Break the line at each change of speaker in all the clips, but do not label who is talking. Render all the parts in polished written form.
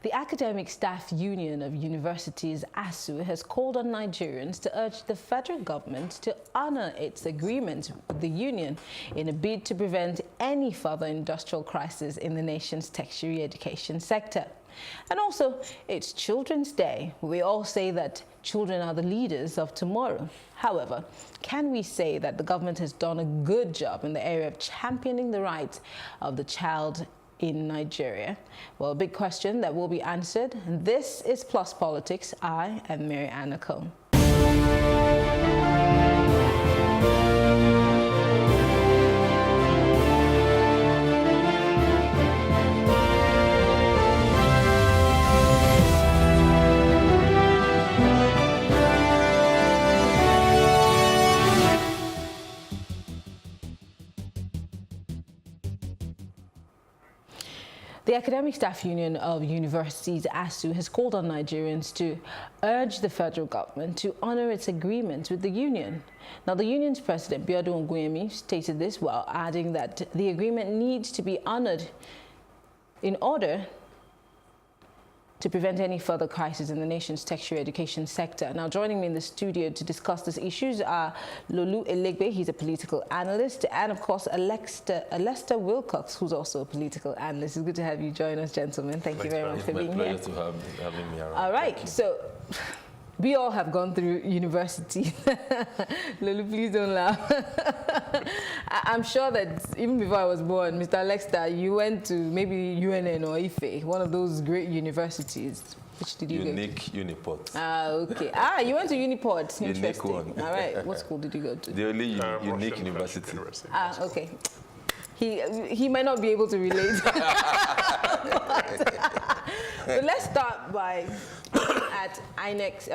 The Academic Staff Union of Universities, ASUU, has called on Nigerians to urge the federal government to honor its agreement with the union in a bid to prevent any further industrial crisis in the nation's tertiary education sector. And also, it's Children's Day. We all say that children are the leaders of tomorrow. However, can we say that the government has done a good job in the area of championing the rights of the child in Nigeria? Well, a big question that will be answered. This is Plus Politics. I am Mary Anna Cole. The Academic Staff Union of Universities, ASUU, has called on Nigerians to urge the federal government to honor its agreement with the union. Now, the union's president, Biodun Ogunyemi, stated this while adding that the agreement needs to be honored in order to prevent any further crisis in the nation's tertiary education sector. Now, joining me in the studio to discuss these issues are Lolu Elegbe, he's a political analyst, and of course, Lester Wilcox, who's also a political analyst. It's good to have you join us, gentlemen. Thank you very much for being here.
It's my pleasure to having me around.
All right, so we all have gone through university. Lulu, please don't laugh. I'm sure that even before I was born, Mr. Lester, you went to maybe UNN or IFE, one of those great universities. Which did you go to?
Uniport.
Ah, okay. Ah, you went to Uniport.
Unique one.
All right. What school did you go to?
The only unique university.
Ah, okay. He might not be able to relate. But let's start by at INEX,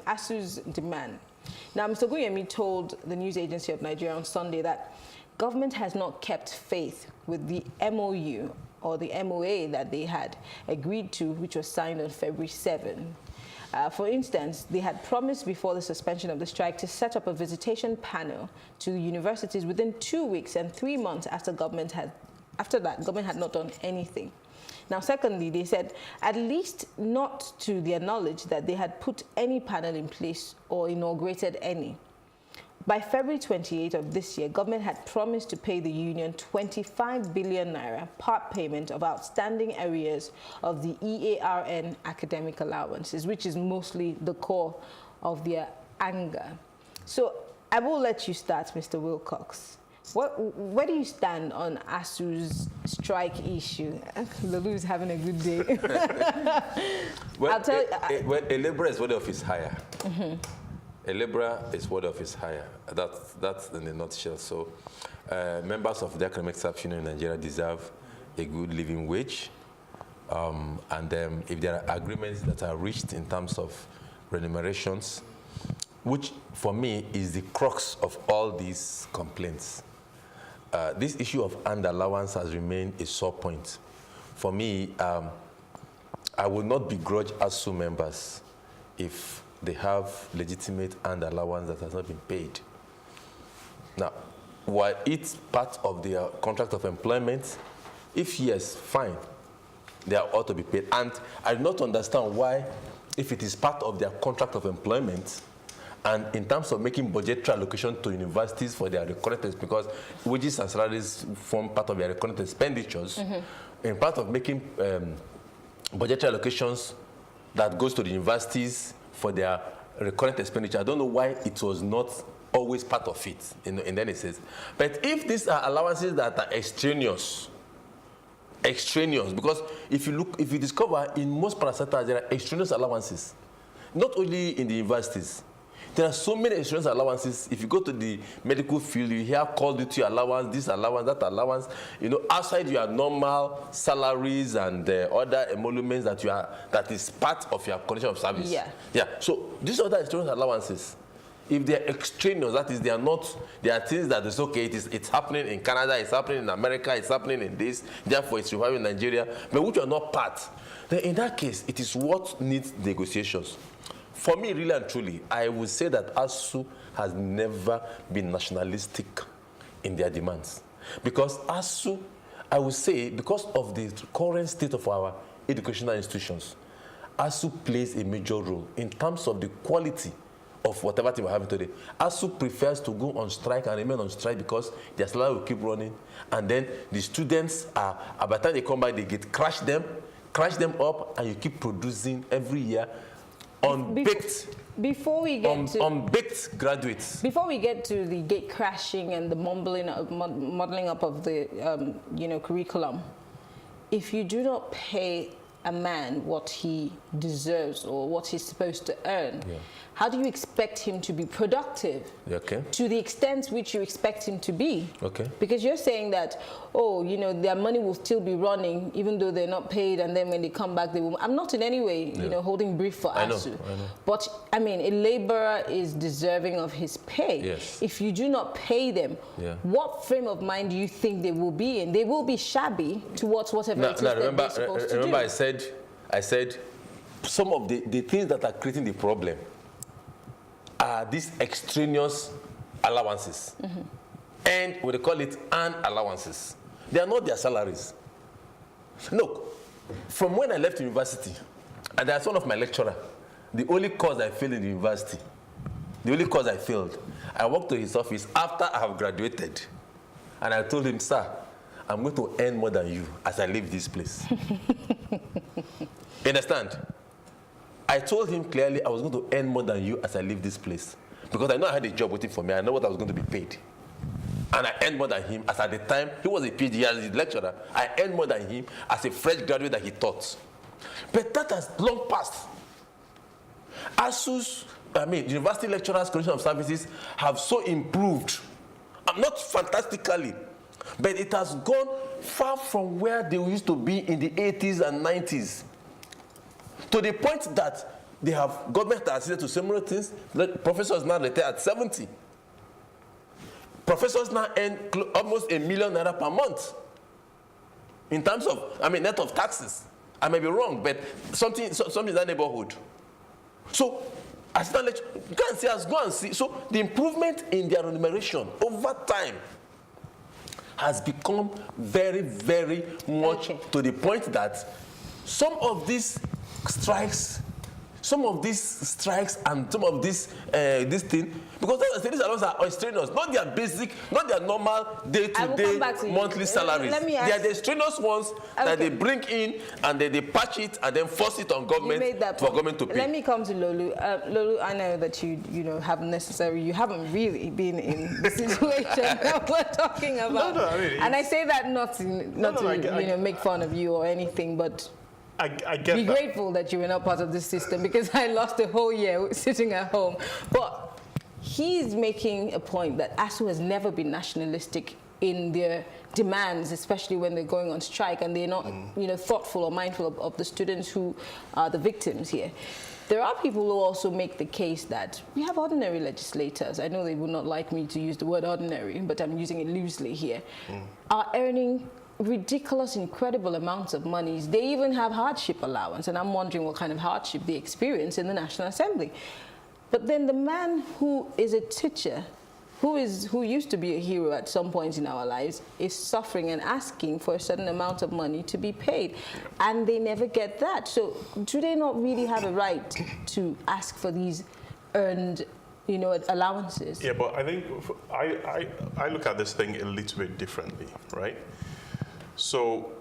ASUU's Demand. Now, Mr. Ogunyemi told the news agency of Nigeria on Sunday that government has not kept faith with the MOU or the MOA that they had agreed to, which was signed on February 7. For instance, they had promised before the suspension of the strike to set up a visitation panel to universities within 2 weeks, and 3 months after that, government had not done anything. Now, secondly, they said, at least not to their knowledge, that they had put any panel in place or inaugurated any. By February 28 of this year, government had promised to pay the union 25 billion naira part payment of outstanding arrears of the EARN academic allowances, which is mostly the core of their anger. So I will let you start, Mr. Wilcox. Where do you stand on ASUU's strike issue? Lulu's having a good day.
Well, I'll tell you. A labourer is worthy of his hire. A labourer is worthy of his hire. That's in a nutshell. So members of the Academic Staff Union in Nigeria deserve a good living wage. And if there are agreements that are reached in terms of remunerations, which for me is the crux of all these complaints. This issue of earned allowance has remained a sore point. For me, I will not begrudge ASUU members if they have legitimate earned allowance that has not been paid. Now, while it's part of their contract of employment, if yes, fine, they ought to be paid. And I do not understand why, if it is part of their contract of employment, and in terms of making budgetary allocation to universities for their recurrent, because wages and salaries form part of their recurrent expenditures, in part of making budgetary allocations that goes to the universities for their recurrent expenditure, I don't know why it was not always part of it in any sense. But if these are allowances that are extraneous, because if you discover in most parastatals there are extraneous allowances, not only in the universities. There are so many insurance allowances. If you go to the medical field, you hear call duty allowance, this allowance, that allowance. You know, outside your normal salaries and other emoluments that is part of your condition of service. Yeah. So these other insurance allowances, if they are extraneous, that is, they are things that is okay. It's happening in Canada, it's happening in America, it's happening in this. Therefore, it's reviving in Nigeria, but which are not part. Then in that case, it is what needs negotiations. For me, really and truly, I would say that ASUU has never been nationalistic in their demands. Because ASUU, I would say, because of the current state of our educational institutions, ASUU plays a major role in terms of the quality of whatever thing we're having today. ASUU prefers to go on strike and remain on strike because their salary will keep running, and then the students are, by the time they come back, they get crash them up, and you keep producing every year unbaked.
Before we get to
unbaked graduates.
Before we get to the gate crashing and the modeling up of the curriculum, if you do not pay a man what he deserves or what he's supposed to earn, how do you expect him to be productive to the extent which you expect him to be? Because you're saying that, their money will still be running even though they're not paid, and then when they come back, they will. I'm not in any way, holding brief for ASUU. I know. But, I mean, a laborer is deserving of his pay.
Yes.
If you do not pay them, what frame of mind do you think they will be in? They will be shabby towards whatever it is that they're supposed to do.
Remember I said some of the things that are creating the problem are these extraneous allowances. And what they call it, earned allowances. They are not their salaries. Look, from when I left university, and that's one of my lecturer, the only course I failed in the university, I walked to his office after I have graduated, and I told him, sir, I'm going to earn more than you as I leave this place. You understand? I told him clearly I was going to earn more than you as I leave this place. Because I know I had a job waiting for me. I know what I was going to be paid. And I earned more than him as at the time, he was a PhD as a lecturer. I earned more than him as a fresh graduate that he taught. But that has long passed. ASUU's, university lecturers' condition of services have so improved. Not fantastically, but it has gone far from where they used to be in the 80s and 90s. To the point that they have government access to similar things. Professors now retire at 70. Professors now earn almost $1 million per month in terms of, net of taxes. I may be wrong, but something in that neighborhood. So, assistant lecturer, go and see. So, the improvement in their remuneration over time has become very, very much to the point that some of these strikes and some of this thing, because these allowances are extraneous, not their basic, not their normal day-to-day monthly salaries. They are the extraneous ones that they bring in and they patch it and then force it on government for government to pay.
Let me come to Lolu. Lolu, I know that you haven't really been in the situation that we're talking about. And I say that not to make fun of you or anything, but
I get
be grateful that you were not part of this system, because I lost a whole year sitting at home. But he's making a point that ASUU has never been nationalistic in their demands, especially when they're going on strike and they're not, thoughtful or mindful of the students who are the victims here. There are people who also make the case that we have ordinary legislators. I know they would not like me to use the word ordinary, but I'm using it loosely here. Are earning ridiculous, incredible amounts of money. They even have hardship allowance, and I'm wondering what kind of hardship they experience in the National Assembly. But then the man who is a teacher, who used to be a hero at some point in our lives, is suffering and asking for a certain amount of money to be paid, and they never get that. So do they not really have a right to ask for these earned allowances?
Yeah, but I think I look at this thing a little bit differently, right? So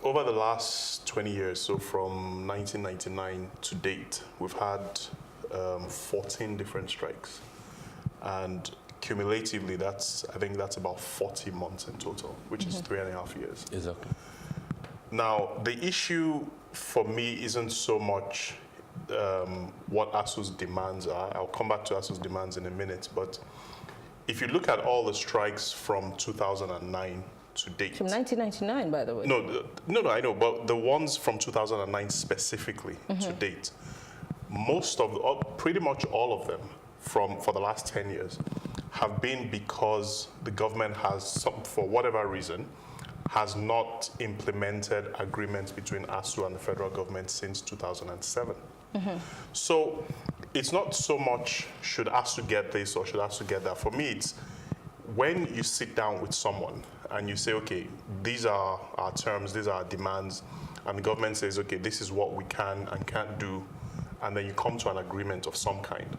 over the last 20 years, so from 1999 to date, we've had 14 different strikes. And cumulatively, I think that's about 40 months in total, which is 3.5 years.
Exactly.
Now, the issue for me isn't so much what ASUU's demands are. I'll come back to ASUU's demands in a minute. But if you look at all the strikes from 2009 to date.
From 1999, by the way.
No, I know, but the ones from 2009 specifically to date, pretty much all of them for the last 10 years have been because the government has, for whatever reason, has not implemented agreements between ASUU and the federal government since 2007. So it's not so much should ASUU get this or should ASUU get that. For me, it's when you sit down with someone and you say, okay, these are our terms, these are our demands, and the government says, okay, this is what we can and can't do, and then you come to an agreement of some kind.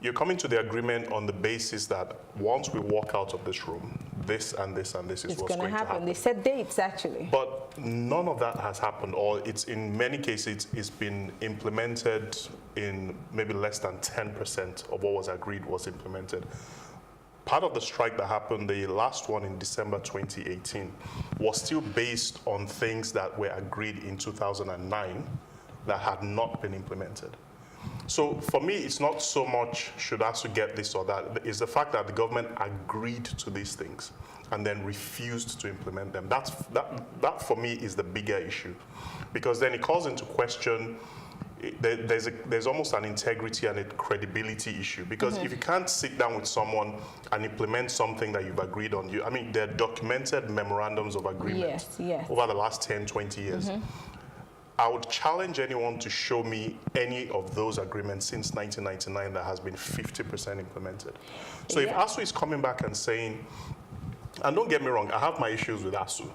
You're coming to the agreement on the basis that once we walk out of this room, this and this and this is what's going to happen.
They set dates, actually.
But none of that has happened, or it's in many cases it's been implemented in maybe less than 10% of what was agreed was implemented. Part of the strike that happened, the last one in December 2018, was still based on things that were agreed in 2009 that had not been implemented. So for me, it's not so much should ASUU get this or that. It's the fact that the government agreed to these things and then refused to implement them. That for me is the bigger issue, because then it calls into question. There's almost an integrity and a credibility issue, because if you can't sit down with someone and implement something that you've agreed on, I mean, there are documented memorandums of agreement over the last 10, 20 years. I would challenge anyone to show me any of those agreements since 1999 that has been 50% implemented. So if ASUU is coming back and saying, and don't get me wrong, I have my issues with ASUU,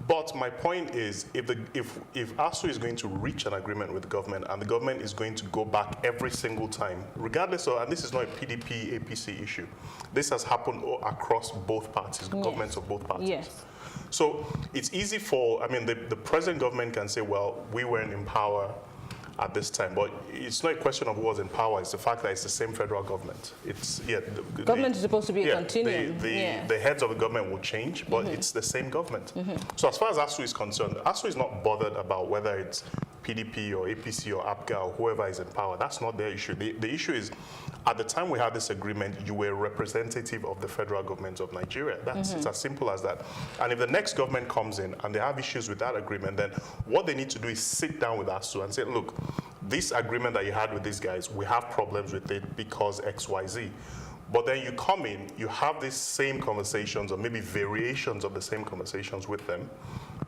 but my point is, if ASUU is going to reach an agreement with the government and the government is going to go back every single time, regardless of, and this is not a PDP, APC issue, this has happened across both parties, governments of both parties.
Yes.
So it's easy for, I mean, the present government can say, well, we weren't in power at this time, but it's not a question of who was in power, it's the fact that it's the same federal government. It's, the
government is supposed to be a continuum.
The heads of the government will change, but it's the same government. So as far as ASUU is concerned, ASUU is not bothered about whether it's PDP or APC or APGA or whoever is in power. That's not their issue. The issue is, at the time we had this agreement, you were a representative of the federal government of Nigeria. It's as simple as that. And if the next government comes in and they have issues with that agreement, then what they need to do is sit down with ASUU and say, look, this agreement that you had with these guys, we have problems with it because X, Y, Z. But then you come in, you have these same conversations or maybe variations of the same conversations with them.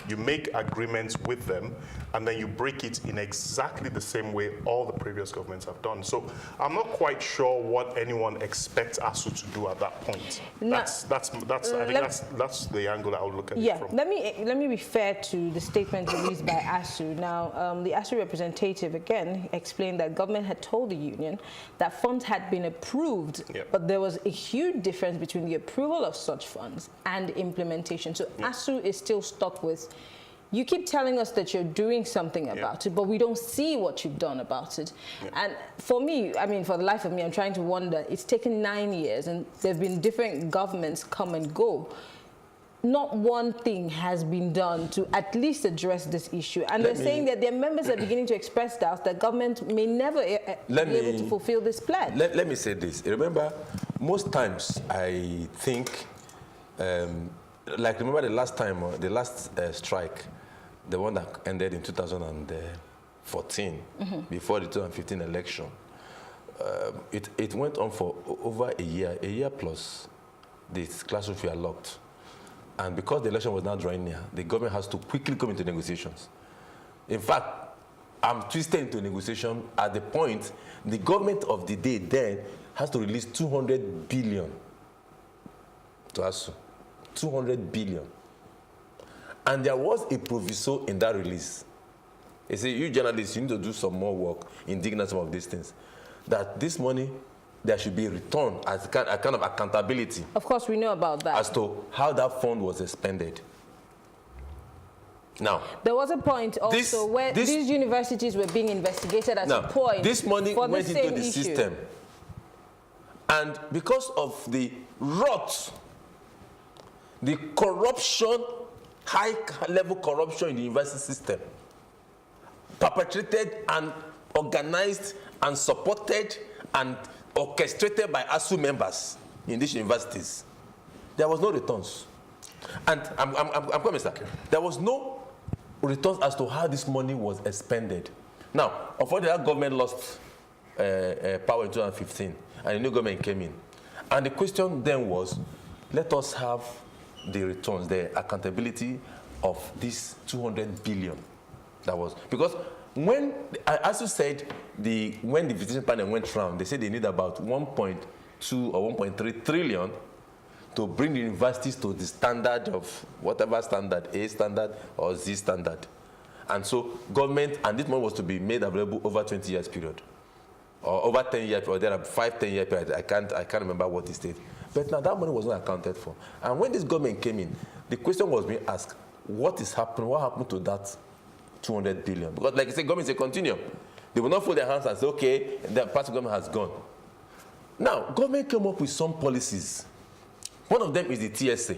You make agreements with them, and then you break it in exactly the same way all the previous governments have done. So I'm not quite sure what anyone expects ASUU to do at that point. I think that's the angle I would look at it from.
Let me refer to the statement released by ASUU. Now, the ASUU representative again explained that government had told the union that funds had been approved, but there was a huge difference between the approval of such funds and implementation. So ASUU is still stuck with, you keep telling us that you're doing something about it, but we don't see what you've done about it. And for me, I mean, for the life of me, I'm trying to wonder, it's taken 9 years and there have been different governments come and go. Not one thing has been done to at least address this issue. And they're saying that their members are beginning to express doubts that government may never be able to fulfill this pledge.
Let me say this. Remember, most times I think, remember the last time, the last strike, the one that ended in 2014, before the 2015 election. It went on for over a year plus. The classrooms were locked. And because the election was now drawing near, the government has to quickly come into negotiations. In fact, I'm twisted into negotiation at the point the government of the day then has to release 200 billion to ASUU. 200 billion. And there was a proviso in that release. They say, you journalists, you need to do some more work in digging out some of these things. That this money, there should be a return as a kind of accountability.
Of course, we know about that.
As to how that fund was expended. Now,
there was a point also where these universities were being investigated at a point.
This money went into the system. And because of the rot, the corruption, high-level corruption in the university system, perpetrated and organized and supported and orchestrated by ASUU members in these universities, there was no returns. And I'm coming, sir. There was no returns as to how this money was expended. Now, unfortunately, that government lost power in 2015, and a new government came in. And the question then was, let us have the returns, the accountability of this 200 billion. That was because when, as you said, when the visitation panel went round, they said they need about 1.2 or 1.3 trillion to bring the universities to the standard of whatever standard, A standard or Z standard. And so government, and this money was to be made available over 20 years period, or over 10 years, or there are 5-10 year period. I can't remember what it stated. But now that money was not accounted for. And when this government came in, the question was being asked, what is happening? What happened to that 200 billion? Because like I said, government is a continuum. They will not fold their hands and say, okay, the part of government has gone. Now, government came up with some policies. One of them is the TSA.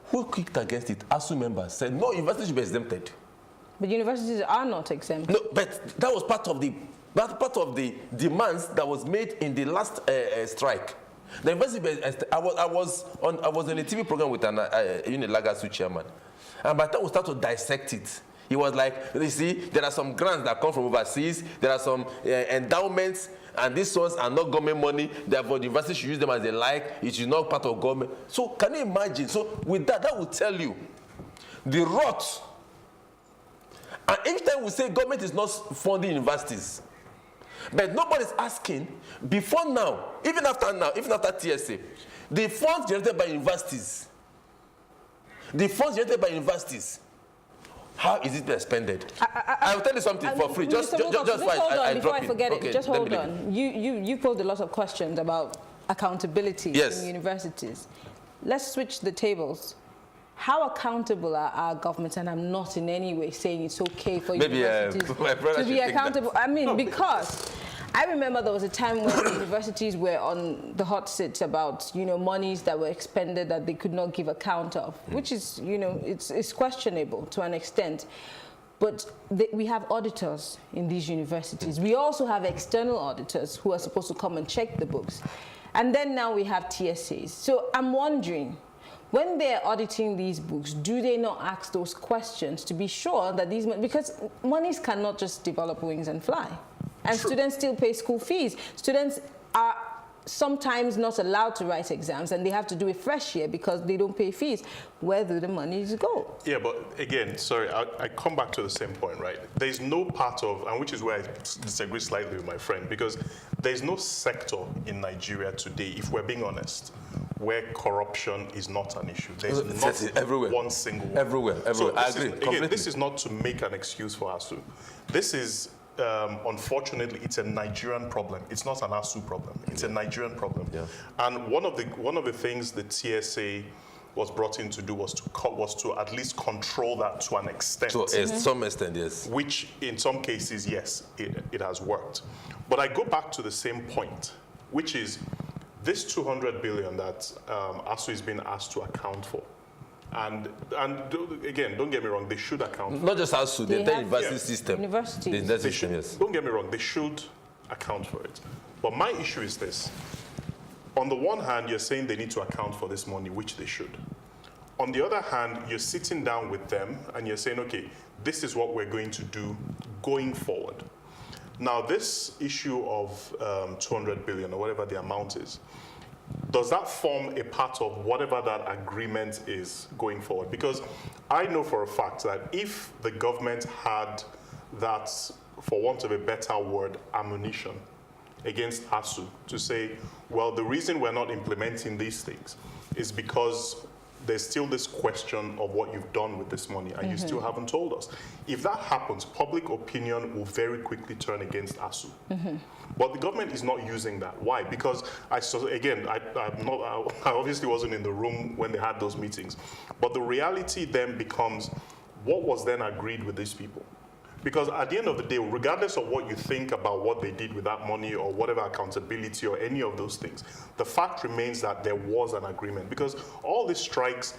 Who kicked against it? ASUU members said, no, universities should be exempted.
But universities are not exempt.
No, but that was part of the demands that was made in the last strike. The university, I was on a TV program with an ASUU chairman, and by the time we start to dissect it, he was like, you see, there are some grants that come from overseas, there are some endowments, and these ones are not government money, therefore the university should use them as they like, it is not part of government. So can you imagine? So with that will tell you the rot. And each time we say government is not funding universities, but nobody's asking, before now, even after TSA, the funds generated by universities, how is it expended? I will tell you something for free. Just
hold on before I forget it.
Okay,
just hold on. You posed a lot of questions about accountability in universities. Let's switch the tables. How accountable are our governments? And I'm not in any way saying it's okay for universities to be accountable. I mean, because I remember there was a time when universities were on the hot seat about, monies that were expended that they could not give account of, which is, it's questionable to an extent. But we have auditors in these universities. We also have external auditors who are supposed to come and check the books. And then now we have TSAs. So I'm wondering, when they're auditing these books, do they not ask those questions to be sure that because monies cannot just develop wings and fly. And students still pay school fees. Students are sometimes not allowed to write exams, and they have to do a fresh year because they don't pay fees. Where do the monies go? Yeah,
but again, sorry, I come back to the same point, right? There's no part of, and which is where I disagree slightly with my friend, because there's no sector in Nigeria today, if we're being honest, where corruption is not an issue. There's not everywhere. One single one.
Everywhere. So I agree.
Again, this is not to make an excuse for ASUU. This is, unfortunately, it's a Nigerian problem. It's not an ASUU problem. It's a Nigerian problem. Yeah. And one of the things the TSA was brought in to do was to at least control that to an extent.
To some extent, yes.
Which, in some cases, yes, it has worked. But I go back to the same point, which is this 200 billion that ASUU is being asked to account for. And again, don't get me wrong, they should account for it.
Not just ASUU, the entire university system.
Universities.
Don't get me wrong, they should account for it. But my issue is this. On the one hand, you're saying they need to account for this money, which they should. On the other hand, you're sitting down with them and you're saying, okay, this is what we're going to do going forward. Now, this issue of 200 billion or whatever the amount is, does that form a part of whatever that agreement is going forward? Because I know for a fact that if the government had that, for want of a better word, ammunition against ASUU to say, well, the reason we're not implementing these things is because there's still this question of what you've done with this money and you still haven't told us. If that happens, public opinion will very quickly turn against ASUU. But the government is not using that. Why? Because, I obviously wasn't in the room when they had those meetings. But the reality then becomes, what was then agreed with these people? Because at the end of the day, regardless of what you think about what they did with that money or whatever accountability or any of those things, the fact remains that there was an agreement. Because all these strikes,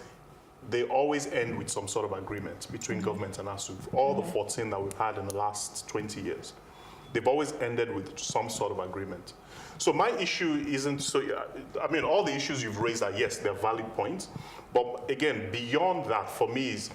they always end with some sort of agreement between government and ASUU. All the 14 that we've had in the last 20 years, they've always ended with some sort of agreement. So my issue isn't, I mean, all the issues you've raised are, yes, they're valid points. But again, beyond that, for me is,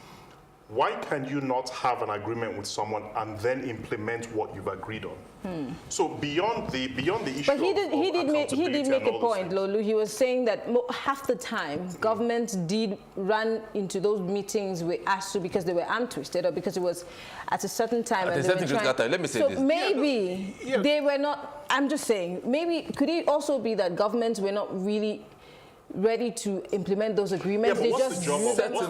why can you not have an agreement with someone and then implement what you've agreed on? So beyond the issue,
but he did make a point, Lolu. He was saying that half the time governments did run into those meetings with ASUU because they were arm twisted or because it was at a certain time.
At a certain time. Let me say
so
this.
Maybe they were not I'm just saying, maybe could it also be that governments were not really ready to implement those agreements?
Yeah, but
They
what's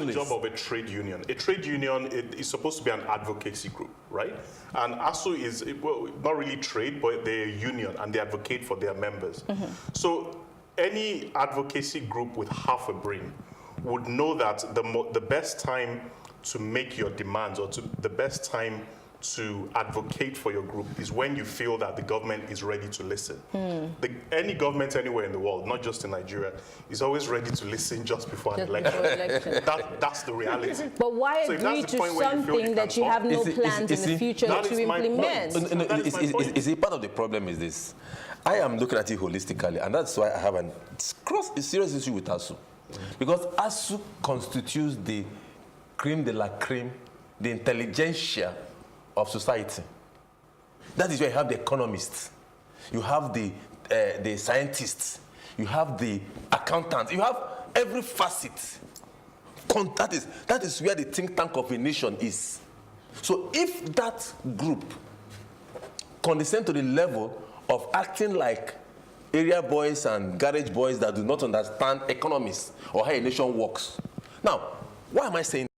the job of a trade union? A trade union is supposed to be an advocacy group, right? And ASUU is, well, not really trade, but they're a union and they advocate for their members. So any advocacy group with half a brain would know that the best time to make your demands or the best time to advocate for your group is when you feel that the government is ready to listen. Any government anywhere in the world, not just in Nigeria, is always ready to listen just before an election. That's the reality.
But why agree to something that you have no plans in the future to implement?
You see, part of the problem is this. I am looking at it holistically, and that's why I have a serious issue with ASUU. Because ASUU constitutes the creme de la creme, the intelligentsia of society. That is where you have the economists, you have the scientists, you have the accountants, you have every facet. That is where the think tank of a nation is. So if that group condescend to the level of acting like area boys and garage boys that do not understand economics or how a nation works. Now, why am I saying